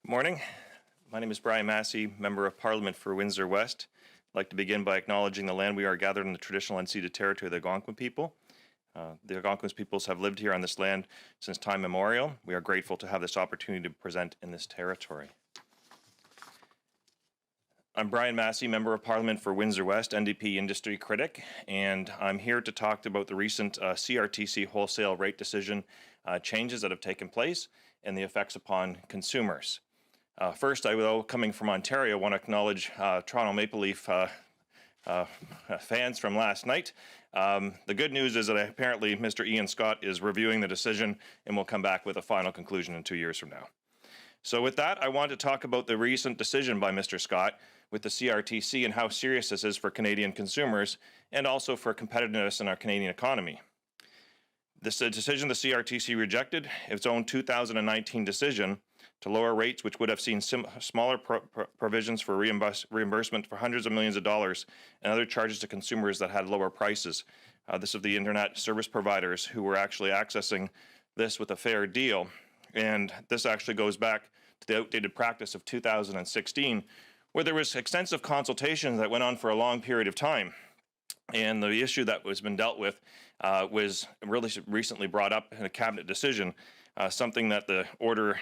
Morning. My name is Brian Masse, Member of Parliament for Windsor West. I'd like to begin by acknowledging the land we are gathered in the traditional unceded territory of the Algonquin people. The Algonquin peoples have lived here on this land since time immemorial. We are grateful to have this opportunity to present in this territory. I'm Brian Masse, Member of Parliament for Windsor West, NDP industry critic, and I'm here to talk about the recent CRTC wholesale rate decision changes that have taken place and the effects upon consumers. First, I will, coming from Ontario, want to acknowledge Toronto Maple Leaf fans from last night. The good news is that apparently Mr. Ian Scott is reviewing the decision and will come back with a final conclusion in 2 years from now. So with that, I want to talk about the recent decision by Mr. Scott with the CRTC and how serious this is for Canadian consumers and also for competitiveness in our Canadian economy. This decision the CRTC rejected its own 2019 decision to lower rates, which would have seen smaller provisions for reimbursement for hundreds of millions of dollars and other charges to consumers that had lower prices. This is the internet service providers who were actually accessing this with a fair deal. And this actually goes back to the outdated practice of 2016, where there was extensive consultation that went on for a long period of time. And the issue that was been dealt with was really recently brought up in a cabinet decision, something that the order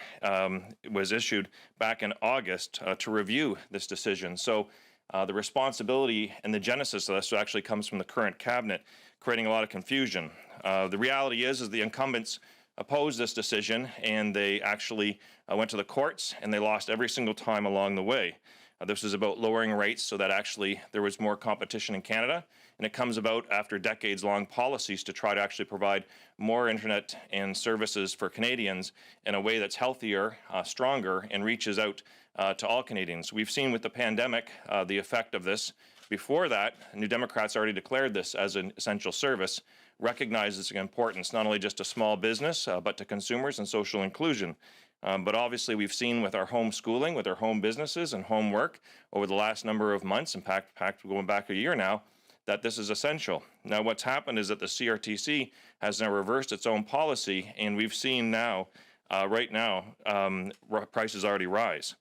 was issued back in August to review this decision. So the responsibility and the genesis of this actually comes from the current cabinet, creating a lot of confusion. The reality is the incumbents opposed this decision, and they actually went to the courts, and they lost every single time along the way. This is about lowering rates so that actually there was more competition in Canada, and it comes about after decades-long policies to try to actually provide more internet and services for Canadians in a way that's healthier, stronger, and reaches out to all Canadians. We've seen with the pandemic the effect of this. Before that, New Democrats already declared this as an essential service, recognizes its importance not only just to small business, but to consumers and social inclusion. But obviously we've seen with our homeschooling, with our home businesses and home work over the last number of months, in fact going back a year now, that this is essential. Now what's happened is that the CRTC has now reversed its own policy, and we've seen now, right now, prices already rise.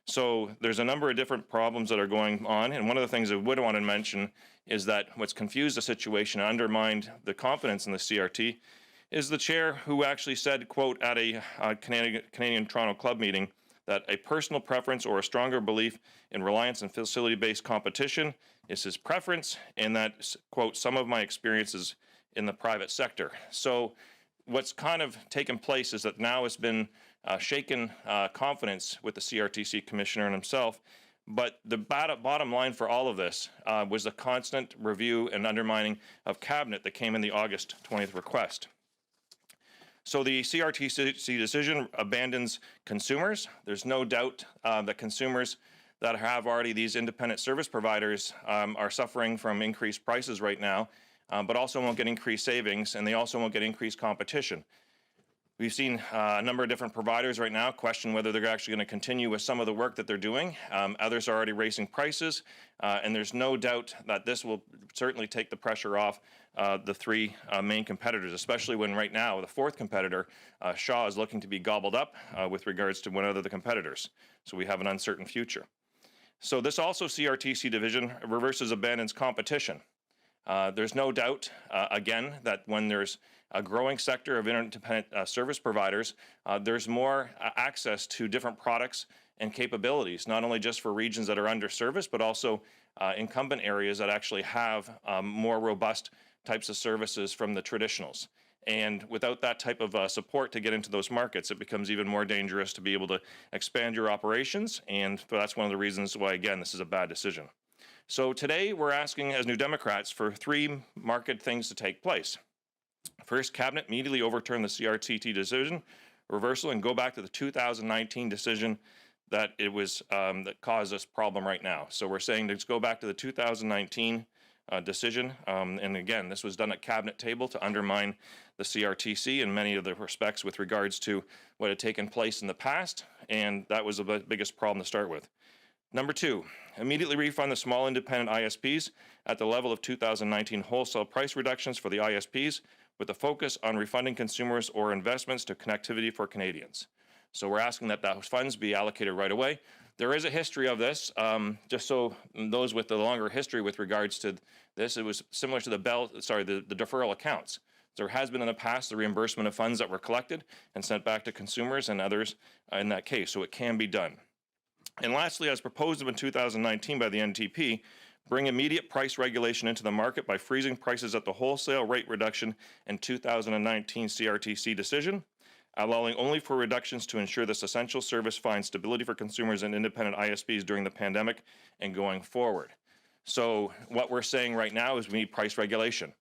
So there's a number of different problems that are going on, and one of the things I would want to mention is that what's confused the situation and undermined the confidence in the CRT is the chair who actually said, quote, at a Canadian Toronto Club meeting, that a personal preference or a stronger belief in reliance on facility-based competition is his preference, and that, quote, some of my experiences in the private sector. So what's kind of taken place is that now it's been shaken confidence with the CRTC commissioner and himself. But the bottom line for all of this was the constant review and undermining of cabinet that came in the August 20th request. So the CRTC decision abandons consumers. There's no doubt that consumers that have already these independent service providers are suffering from increased prices right now, but also won't get increased savings, and they also won't get increased competition. We've seen a number of different providers right now question whether they're actually going to continue with some of the work that they're doing. Others are already raising prices, and there's no doubt that this will certainly take the pressure off the three main competitors, especially when right now the fourth competitor, Shaw, is looking to be gobbled up with regards to one of the competitors. So we have an uncertain future. So this also CRTC division reverses abandons competition. There's no doubt, again, that when there's a growing sector of independent service providers, there's more access to different products and capabilities, not only just for regions that are underserviced, but also incumbent areas that actually have more robust types of services from the traditionals. And without that type of support to get into those markets, it becomes even more dangerous to be able to expand your operations. And that's one of the reasons why, again, this is a bad decision. So today we're asking as New Democrats for three market things to take place. First, Cabinet immediately overturn the CRTC decision, reversal, and go back to the 2019 decision that it was that caused this problem right now. So we're saying to go back to the 2019 decision, and again, this was done at Cabinet table to undermine the CRTC in many of the respects with regards to what had taken place in the past, and that was the biggest problem to start with. Number two, immediately refund the small independent ISPs at the level of 2019 wholesale price reductions for the ISPs, with a focus on refunding consumers or investments to connectivity for Canadians. So we're asking that those funds be allocated right away. There is a history of this, just so those with the longer history with regards to this, it was similar to the deferral accounts. There has been in the past the reimbursement of funds that were collected and sent back to consumers and others in that case, so it can be done. And lastly, as proposed in 2019 by the NDP, bring immediate price regulation into the market by freezing prices at the wholesale rate reduction in 2019 CRTC decision, allowing only for reductions to ensure this essential service finds stability for consumers and independent ISPs during the pandemic and going forward. So what we're saying right now is we need price regulation.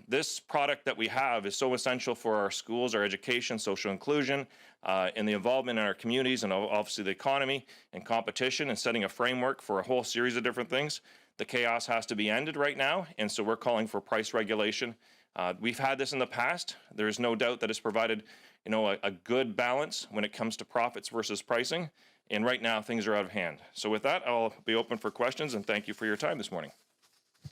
This product that we have is so essential for our schools, our education, social inclusion, and the involvement in our communities and obviously the economy and competition and setting a framework for a whole series of different things. The chaos has to be ended right now, and so we're calling for price regulation. We've had this in the past. There's no doubt that it's provided, a good balance when it comes to profits versus pricing, and right now things are out of hand. So with that, I'll be open for questions, and thank you for your time this morning.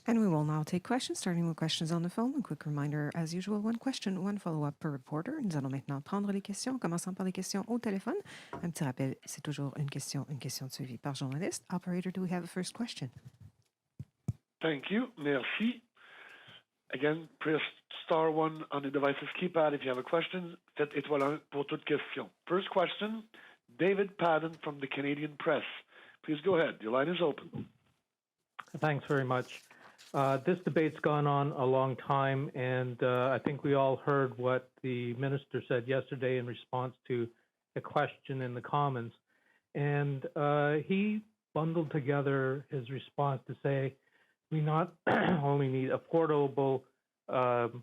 And we will now take questions, starting with questions on the phone. A quick reminder, as usual, one question, one follow-up per reporter. Nous allons maintenant prendre les questions, commençant par les questions au téléphone. Un petit rappel, c'est toujours une question suivie par journaliste. Operator, do we have a first question? Thank you. Merci. Again, press star 1 on the device's keypad if you have a question. Faites étoile 1 pour toute question. First question, David Padden from the Canadian Press. Please go ahead. Your line is open. Thanks very much. This debate's gone on a long time, and I think we all heard what the minister said yesterday in response to a question in the Commons. And he bundled together his response to say, we not only need affordable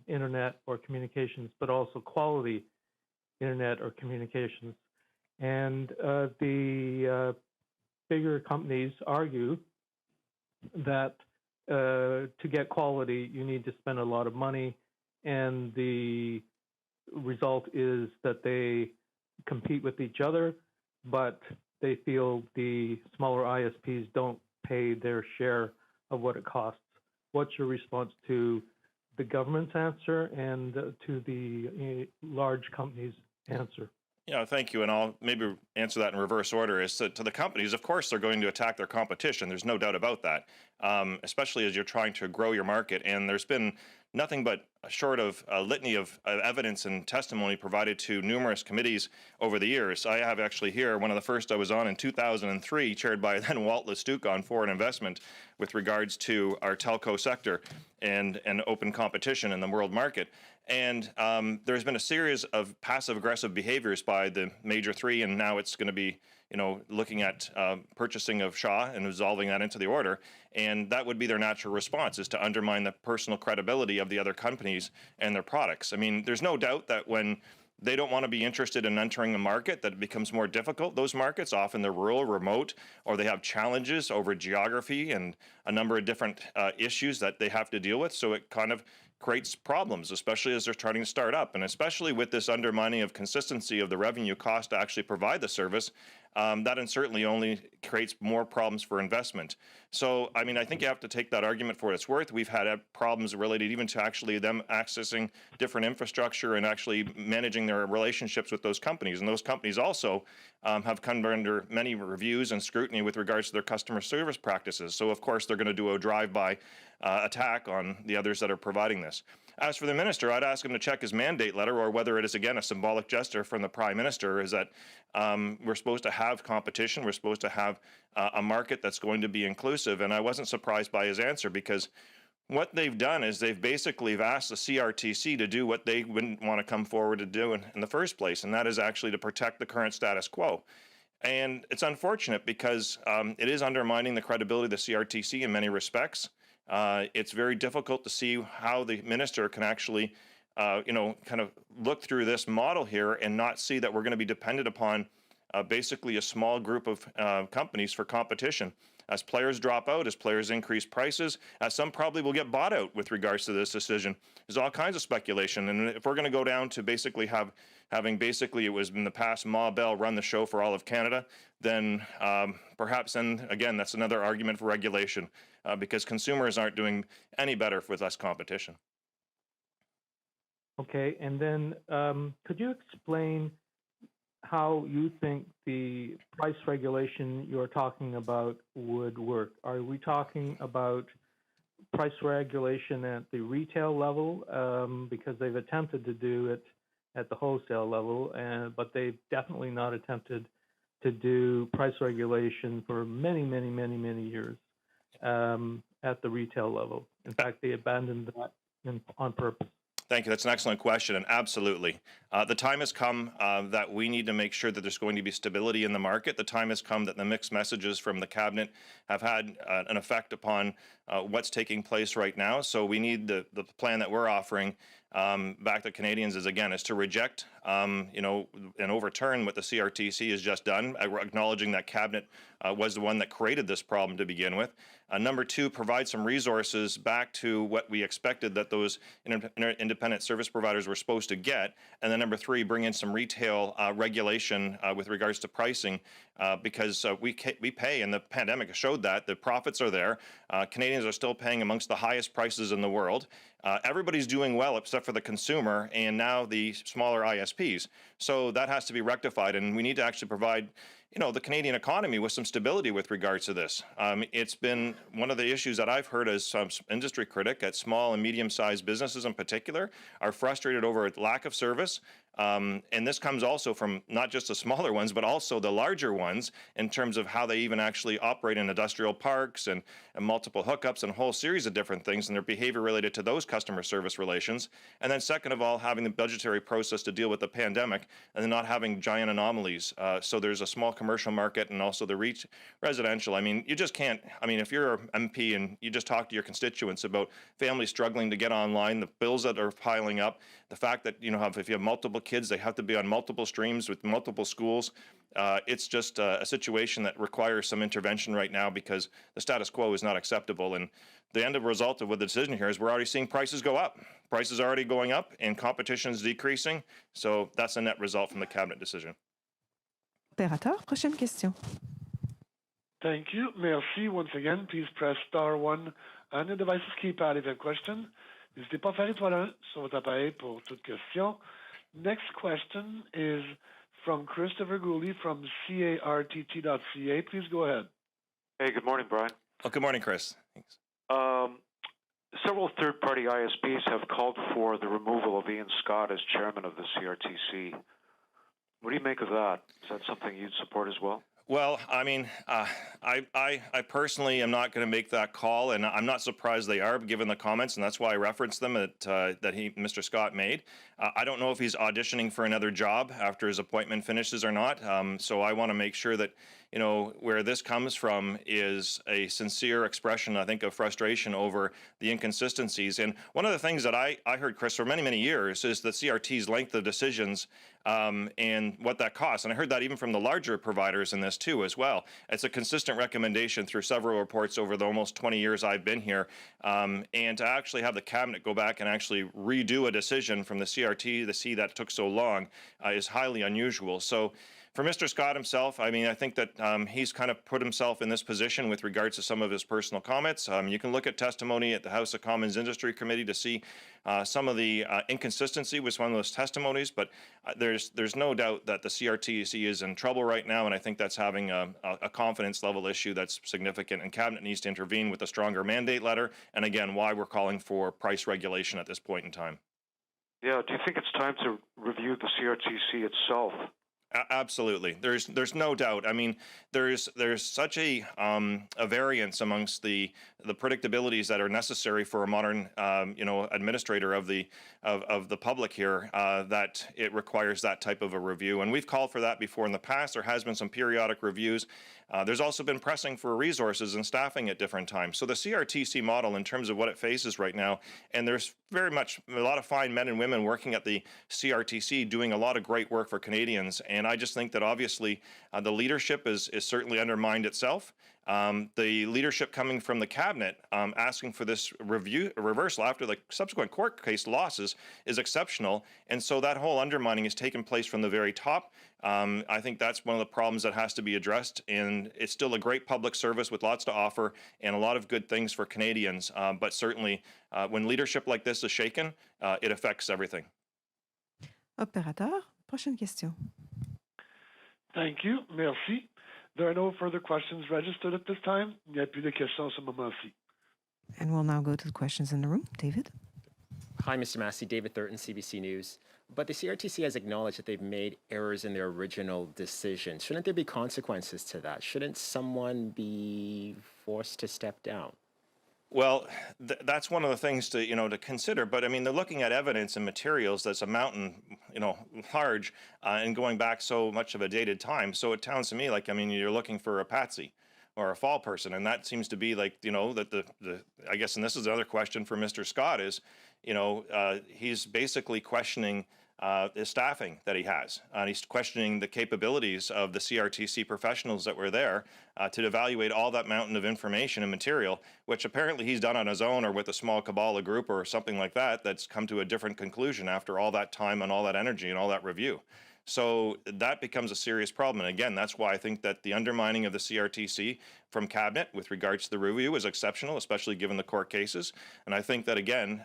internet or communications, but also quality internet or communications. And the bigger companies argue that to get quality, you need to spend a lot of money, and the result is that they compete with each other, but they feel the smaller ISPs don't pay their share of what it costs. What's your response to the government's answer and to the large companies' answer? Yeah, thank you. And I'll maybe answer that in reverse order. Is that to the companies, of course, they're going to attack their competition. There's no doubt about that, especially as you're trying to grow your market. And there's been nothing but short of a litany of evidence and testimony provided to numerous committees over the years. I have actually here one of the first I was on in 2003, chaired by then Walt Lestuc on foreign investment with regards to our telco sector and open competition in the world market. And there's been a series of passive-aggressive behaviors by the major three, and now it's going to be, looking at purchasing of Shaw and resolving that into the order. And that would be their natural response, is to undermine the personal credibility of the other companies and their products. I mean, there's no doubt that when they don't want to be interested in entering a market, that it becomes more difficult. Those markets, often they're rural, remote, or they have challenges over geography and a number of different issues that they have to deal with. So it kind of creates problems, especially as they're trying to start up, and especially with this undermining of consistency of the revenue cost to actually provide the service. That certainly only creates more problems for investment. So, I mean, I think you have to take that argument for what it's worth. We've had problems related even to actually them accessing different infrastructure and actually managing their relationships with those companies. And those companies also have come under many reviews and scrutiny with regards to their customer service practices. So, of course, they're going to do a drive-by attack on the others that are providing this. As for the minister, I'd ask him to check his mandate letter, or whether it is, again, a symbolic gesture from the Prime Minister, is that we're supposed to have competition. We're supposed to have a market that's going to be inclusive. And I wasn't surprised by his answer, because what they've done is they've basically asked the CRTC to do what they wouldn't want to come forward to do in the first place, and that is actually to protect the current status quo. And it's unfortunate because it is undermining the credibility of the CRTC in many respects. It's very difficult to see how the minister can actually, kind of look through this model here and not see that we're going to be dependent upon basically a small group of companies for competition. As players drop out, as players increase prices, as some probably will get bought out with regards to this decision. There's all kinds of speculation. And if we're going to go down to basically having basically, it was in the past, Ma Bell run the show for all of Canada, then perhaps, and again, that's another argument for regulation, because consumers aren't doing any better with less competition. Okay, and then could you explain how you think the price regulation you're talking about would work. Are we talking about price regulation at the retail level, because they've attempted to do it at the wholesale level, but they've definitely not attempted to do price regulation for many, many, many, many years at the retail level. In fact, they abandoned that on purpose. Thank you. That's an excellent question, and absolutely. The time has come that we need to make sure that there's going to be stability in the market. The time has come that the mixed messages from the cabinet have had an effect upon what's taking place right now. So we need the plan that we're offering back to Canadians is to reject, and overturn what the CRTC has just done, acknowledging that cabinet was the one that created this problem to begin with. Number two, provide some resources back to what we expected that those independent service providers were supposed to get. And then number three, bring in some retail regulation with regards to pricing, because we pay, and the pandemic showed that the profits are there. Canadians are still paying amongst the highest prices in the world. Everybody's doing well except for the consumer and now the smaller ISPs. So that has to be rectified, and we need to actually provide the Canadian economy with some stability with regards to this. It's been one of the issues that I've heard as industry critic at small and medium-sized businesses in particular are frustrated over a lack of service. And this comes also from not just the smaller ones, but also the larger ones in terms of how they even actually operate in industrial parks and multiple hookups and a whole series of different things and their behavior related to those customer service relations. And then second of all, having the budgetary process to deal with the pandemic and then not having giant anomalies. So there's a small commercial market and also the residential. I mean, you just can't, if you're an MP and you just talk to your constituents about families struggling to get online, the bills that are piling up, the fact that, if you have multiple kids, they have to be on multiple streams with multiple schools. It's just a situation that requires some intervention right now because the status quo is not acceptable. And the end result of what the decision here is we're already seeing prices go up. Prices are already going up and competition is decreasing. So that's a net result from the cabinet decision. Opérateur, prochaine question. Thank you. Merci. Once again, please press star one on your device's keypad if you have a question. N'hésitez pas à faire étoile 1 sur votre appareil pour toute question. Next question is from Christopher Gooley from CRTC.ca. Please go ahead. Hey, good morning, Brian. Oh, good morning, Chris. Thanks. Several third-party ISPs have called for the removal of Ian Scott as chairman of the CRTC. What do you make of that? Is that something you'd support as well? Well, I personally am not going to make that call, and I'm not surprised they are, given the comments, and that's why I referenced them that Mr. Scott made. I don't know if he's auditioning for another job after his appointment finishes or not. So I want to make sure that where this comes from is a sincere expression, I think, of frustration over the inconsistencies. And one of the things that I heard, Chris, for many, many years is the CRT's length of decisions and what that costs. And I heard that even from the larger providers in this too as well. It's a consistent recommendation through several reports over the almost 20 years I've been here. And to actually have the cabinet go back and actually redo a decision from the CRT to see that took so long is highly unusual. So for Mr. Scott himself, I think that he's kind of put himself in this position with regards to some of his personal comments. You can look at testimony at the House of Commons Industry Committee to see some of the inconsistency with one of those testimonies, but there's no doubt that the CRTC is in trouble right now, and I think that's having a confidence level issue that's significant, and Cabinet needs to intervene with a stronger mandate letter, and again, why we're calling for price regulation at this point in time. Yeah, do you think it's time to review the CRTC itself? Absolutely. There's no doubt. There's such a variance amongst the predictabilities that are necessary for a modern administrator of the public here that it requires that type of a review. And we've called for that before in the past. There has been some periodic reviews. There's also been pressing for resources and staffing at different times. So the CRTC model, in terms of what it faces right now, and there's very much a lot of fine men and women working at the CRTC doing a lot of great work for Canadians. And I just think that obviously the leadership is certainly undermined itself. The leadership coming from the cabinet asking for this reversal after the subsequent court case losses is exceptional. And so that whole undermining has taken place from the very top. I think that's one of the problems that has to be addressed. And it's still a great public service with lots to offer and a lot of good things for Canadians. But certainly when leadership like this is shaken, it affects everything. Opérateur, prochaine question. Thank you. Merci. There are no further questions registered at this time. Il n'y a plus de questions à ce moment-ci. And we'll now go to the questions in the room. David? Hi, Mr. Masse. David Thurton, CBC News. But the CRTC has acknowledged that they've made errors in their original decision. Shouldn't there be consequences to that? Shouldn't someone be forced to step down? Well, that's one of the things to to consider. But I mean, they're looking at evidence and materials that's a mountain, large, and going back so much of a dated time. So it sounds to me like, I mean, you're looking for a patsy or a fall person, and that seems to be like that the I guess, and this is another question for Mr. Scott is, he's basically questioning the staffing that he has. He's questioning the capabilities of the CRTC professionals that were there to evaluate all that mountain of information and material, which apparently he's done on his own or with a small cabal group or something like that, that's come to a different conclusion after all that time and all that energy and all that review. So that becomes a serious problem. And again, that's why I think that the undermining of the CRTC from Cabinet with regards to the review is exceptional, especially given the court cases. And I think that, again,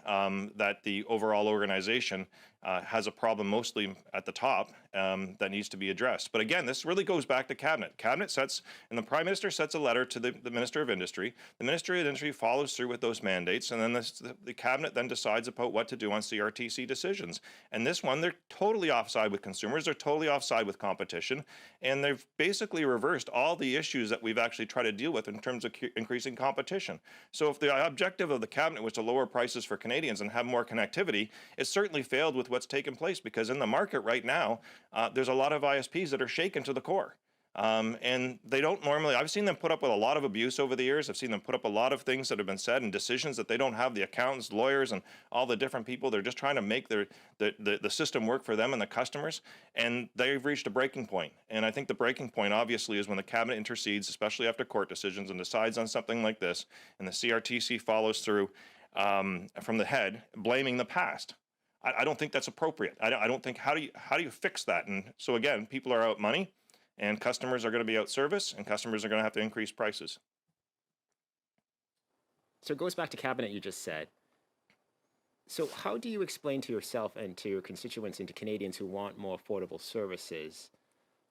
that the overall organization has a problem mostly at the top that needs to be addressed. But again, this really goes back to Cabinet. Cabinet sets, and the Prime Minister sets a letter to the Minister of Industry. The Minister of Industry follows through with those mandates, and then the Cabinet then decides about what to do on CRTC decisions. And this one, they're totally offside with consumers. They're totally offside with competition. And they've basically reversed all the issues that we've actually tried to deal with in terms of increasing competition. So if the objective of the Cabinet was to lower prices for Canadians and have more connectivity, it certainly failed with what's taken place, because in the market right now, there's a lot of ISPs that are shaken to the core. And they don't normally, I've seen them put up with a lot of abuse over the years. I've seen them put up a lot of things that have been said and decisions that they don't have the accountants, lawyers, and all the different people. They're just trying to make the system work for them and the customers. And they've reached a breaking point. And I think the breaking point, obviously, is when the Cabinet intercedes, especially after court decisions, and decides on something like this, and the CRTC follows through from the head, blaming the past. I don't think that's appropriate. I don't think, how do you fix that? And so again, people are out money, and customers are going to be out service, and customers are going to have to increase prices. So it goes back to Cabinet, you just said. So how do you explain to yourself and to your constituents and to Canadians who want more affordable services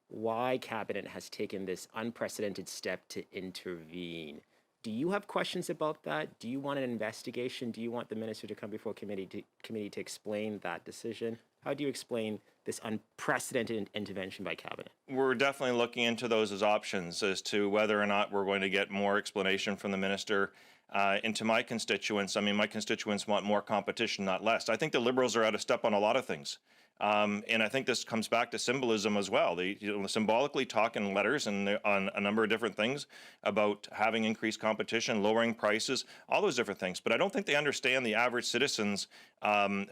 why Cabinet has taken this unprecedented step to intervene? Do you have questions about that? Do you want an investigation? Do you want the minister to come before committee to explain that decision? How do you explain this unprecedented intervention by Cabinet? We're definitely looking into those as options as to whether or not we're going to get more explanation from the minister. And to my constituents, I mean, my constituents want more competition, not less. I think the Liberals are out of step on a lot of things. And I think this comes back to symbolism as well. They symbolically talk in letters and on a number of different things about having increased competition, lowering prices, all those different things. But I don't think they understand the average citizen's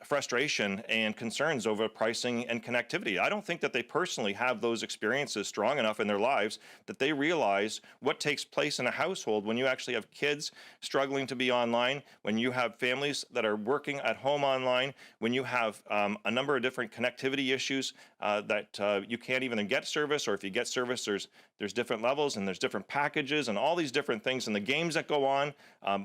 frustration and concerns over pricing and connectivity. I don't think that they personally have those experiences strong enough in their lives that they realize what takes place in a household when you actually have kids struggling to be online, when you have families that are working at home online, when you have a number of different connectivity issues that you can't even get service, or if you get service, there's different levels and there's different packages and all these different things, and the games that go on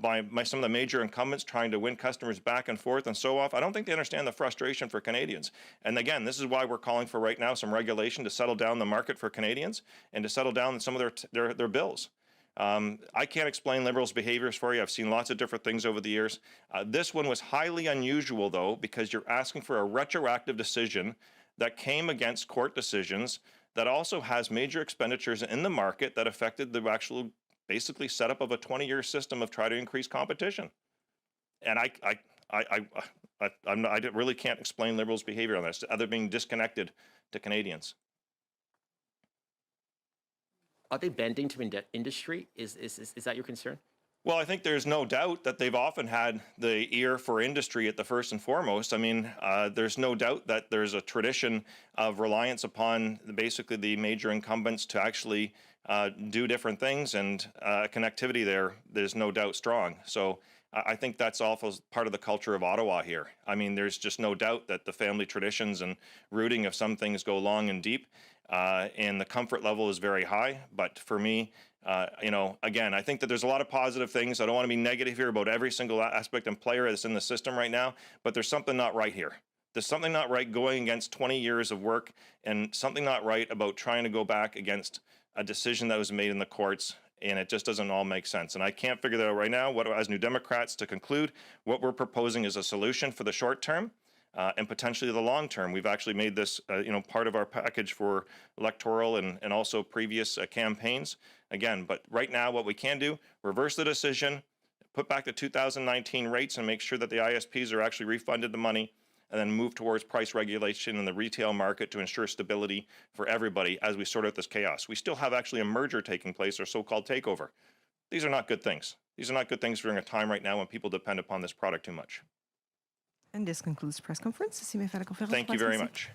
by some of the major incumbents trying to win customers back and forth and so off. I don't think they understand the frustration for Canadians. And again, this is why we're calling for right now some regulation to settle down the market for Canadians and to settle down some of their bills. I can't explain Liberals' behaviors for you. I've seen lots of different things over the years. This one was highly unusual, though, because you're asking for a retroactive decision that came against court decisions that also has major expenditures in the market that affected the actual, basically, setup of a 20-year system of trying to increase competition. And I really can't explain Liberals' behavior on this, other than being disconnected to Canadians. Are they bending to industry? Is that your concern? Well, I think there's no doubt that they've often had the ear for industry at the first and foremost. I mean, there's no doubt that there's a tradition of reliance upon basically the major incumbents to actually do different things, and connectivity there's no doubt strong. So I think that's also part of the culture of Ottawa here. I mean, there's just no doubt that the family traditions and rooting of some things go long and deep. And the comfort level is very high. But for me, again, I think that there's a lot of positive things. I don't want to be negative here about every single aspect and player that's in the system right now, but there's something not right here. There's something not right going against 20 years of work, and something not right about trying to go back against a decision that was made in the courts, and it just doesn't all make sense. And I can't figure that out right now. What, as New Democrats, to conclude, what we're proposing is a solution for the short term and potentially the long term. We've actually made this, part of our package for electoral and also previous campaigns. Again, but right now, what we can do, reverse the decision, put back the 2019 rates and make sure that the ISPs are actually refunded the money, and then move towards price regulation in the retail market to ensure stability for everybody as we sort out this chaos. We still have actually a merger taking place, or so-called takeover. These are not good things. These are not good things during a time right now when people depend upon this product too much. And this concludes the press conference. Thank you very much.